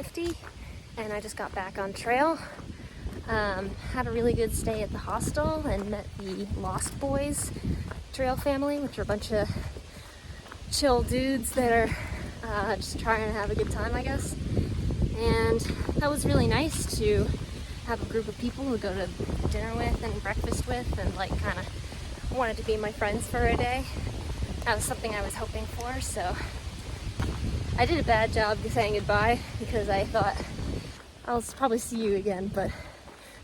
4:50 and I just got back on trail. Had a really good stay at the hostel and met the Lost Boys trail family, which are a bunch of chill dudes that are just trying to have a good time, I guess. And that was really nice to have a group of people who go to dinner with and breakfast with and like kind of wanted to be my friends for a day. That was something I was hoping for, so I did a bad job saying goodbye because I thought I'll probably see you again, but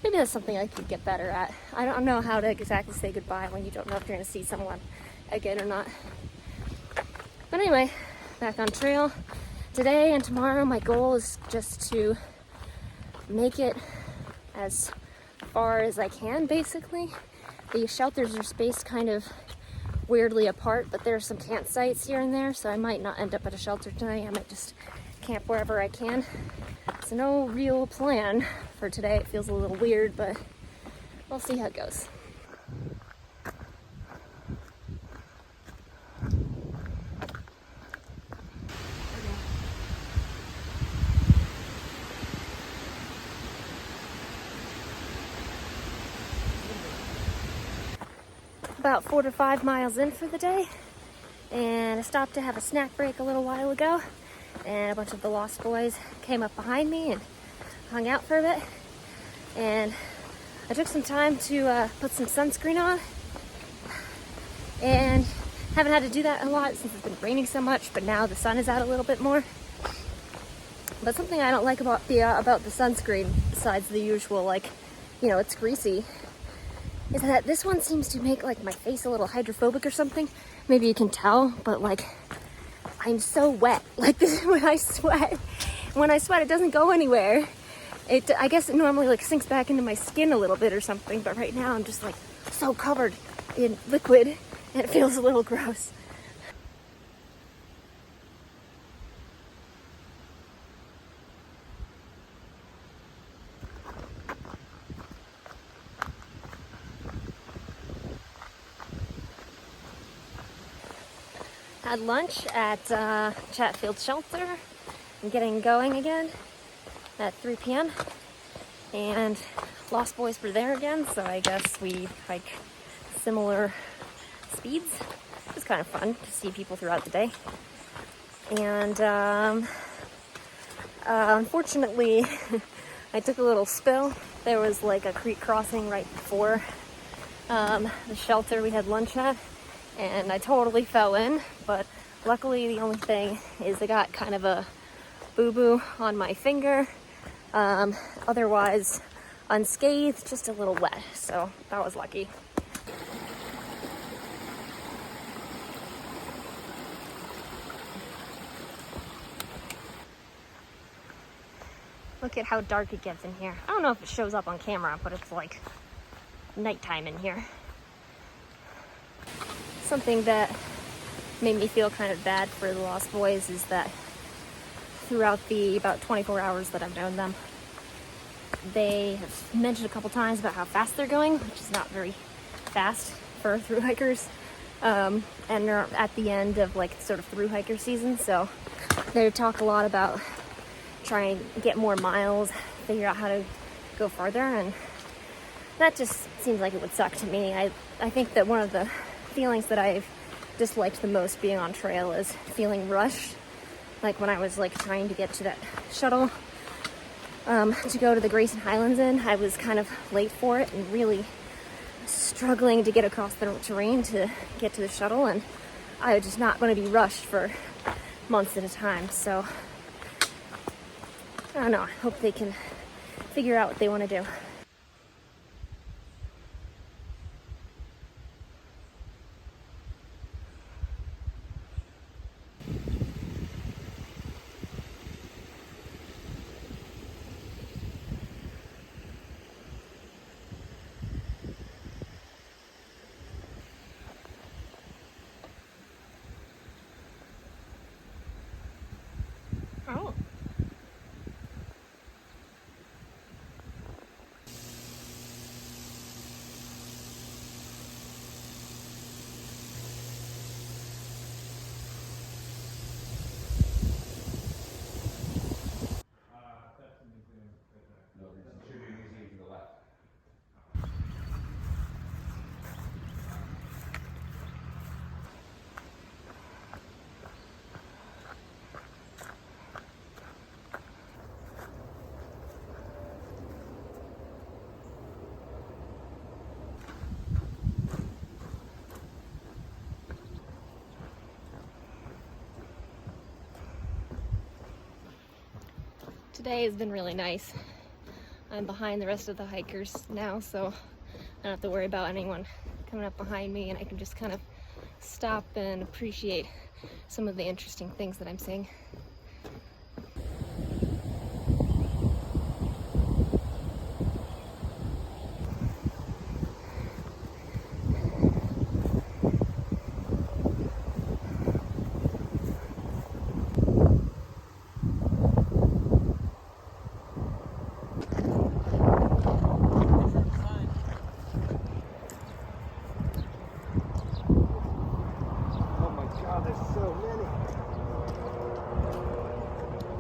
maybe that's something I could get better at. I don't know how to exactly say goodbye when you don't know if you're going to see someone again or not. But anyway, back on trail. Today and tomorrow my goal is just to make it as far as I can, basically. The shelters are spaced kind of weirdly apart, but there are some campsites here and there, so I might not end up at a shelter tonight. I might just camp wherever I can. So no real plan for today. It feels a little weird, but we'll see how it goes. About 4 to 5 miles in for the day, and I stopped to have a snack break a little while ago, and a bunch of the Lost Boys came up behind me and hung out for a bit, and I took some time to put some sunscreen on, and haven't had to do that a lot since it's been raining so much, but now the sun is out a little bit more. But something I don't like about the sunscreen, besides the usual, like, you know, it's greasy, is that this one seems to make like my face a little hydrophobic or something. Maybe you can tell, but like I'm so wet. Like this, when I sweat it doesn't go anywhere. I guess it normally like sinks back into my skin a little bit or something, but right now I'm just like so covered in liquid and it feels a little gross. Had lunch at Chatfield Shelter. I'm getting going again at 3 p.m. and Lost Boys were there again, so I guess we hike similar speeds. It was kind of fun to see people throughout the day. And unfortunately, I took a little spill. There was like a creek crossing right before the shelter we had lunch at, and I totally fell in, but luckily the only thing is I got kind of a boo-boo on my finger. Otherwise unscathed, just a little wet, so that was lucky. Look at how dark it gets in here. I don't know if it shows up on camera, but it's like nighttime in here. Something that made me feel kind of bad for the Lost Boys is that throughout the about 24 hours that I've known them, they have mentioned a couple times about how fast they're going, which is not very fast for thru hikers, and they're at the end of like sort of thru hiker season, so they talk a lot about trying to get more miles, figure out how to go farther, and that just seems like it would suck to me. I think that one of the feelings that I've disliked the most being on trail is feeling rushed. Like when I was like trying to get to that shuttle to go to the Grayson Highlands Inn, I was kind of late for it and really struggling to get across the terrain to get to the shuttle, and I was just not going to be rushed for months at a time. So I don't know, I hope they can figure out what they want to do. Oh. Today has been really nice. I'm behind the rest of the hikers now, so I don't have to worry about anyone coming up behind me, and I can just kind of stop and appreciate some of the interesting things that I'm seeing.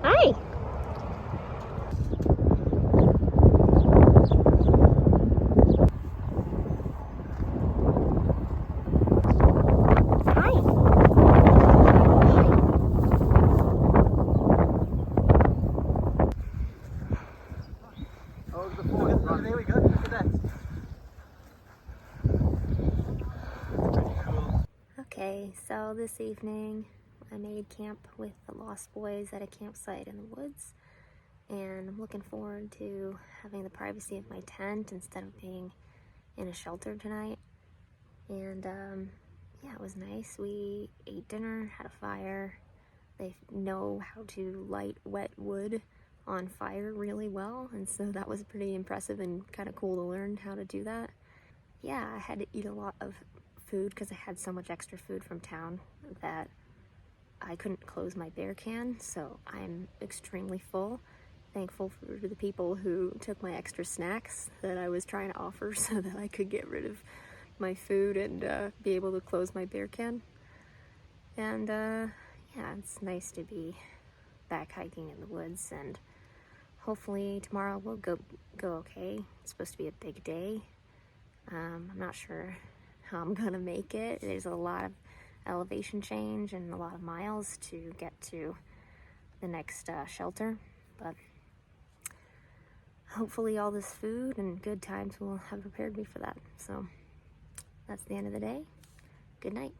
Hi. Hi. Oh, the point. Right, there we go. Look at that. Pretty cool. Okay, so this evening I made camp with the Lost Boys at a campsite in the woods, and I'm looking forward to having the privacy of my tent instead of being in a shelter tonight. And yeah, it was nice. We ate dinner, had a fire. They know how to light wet wood on fire really well, and so that was pretty impressive and kind of cool to learn how to do that. Yeah, I had to eat a lot of food because I had so much extra food from town that I couldn't close my bear can, so I'm extremely full. Thankful for the people who took my extra snacks that I was trying to offer so that I could get rid of my food and be able to close my bear can. And yeah, it's nice to be back hiking in the woods, and hopefully tomorrow will go okay. It's supposed to be a big day. I'm not sure how I'm gonna make it. There's a lot of elevation change and a lot of miles to get to the next shelter, but hopefully all this food and good times will have prepared me for that. So that's the end of the day. Good night.